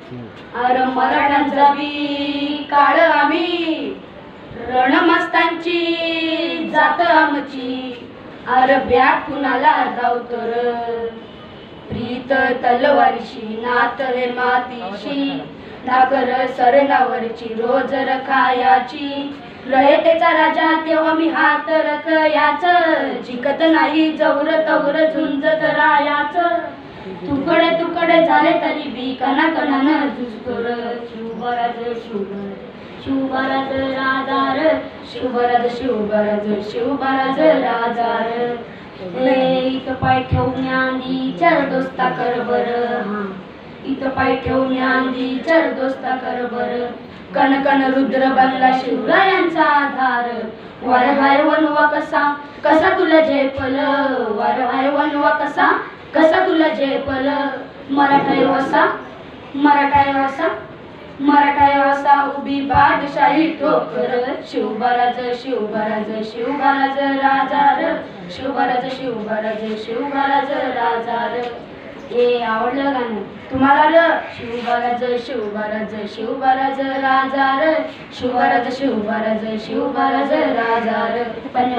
अर मराठ्यांचा बी काळ आम्ही रणमस्तांची जात आमची अर ब्याग कुणाला धावतो र प्रीत तलवारीशी नात हे मातीशी नाकर सरणावरची रोज रखायाची रयतेचा राजा तेव्हा मी हात रखयाच जिकत नाही जवर तवर झुंजत रायाच तुकडे तुकडे झाले तरी बी कणा कणानं झुजतो र शिवबराज शिवबराज राजार शिवबराज शिवबराज शिवबराज राजार इथं पाय ठेवून आंधी चर दोस्ता कर बर इथं पाय ठेवून आंधी चर दोस्ता कर बर कण कण रुद्र बनला शिवरायांचा आधार वार हाय वनवा कसा कसा तुला झेपल वार हाय वनवा कसा कसा तुला झेपल मराठा वसा मराठा वसा मराठा वसा उभी बादशाही ठोकर शिवबराज शिवबराज शिवबराज राजार शिवबराज शिवबराज शिवबराज राजार हे आवडलं गाणं तुम्हाला शिवबराज शिवबराज शिवबराज राजार शिवबराज शिवबराज शिवबराज राजार धन्यवाद.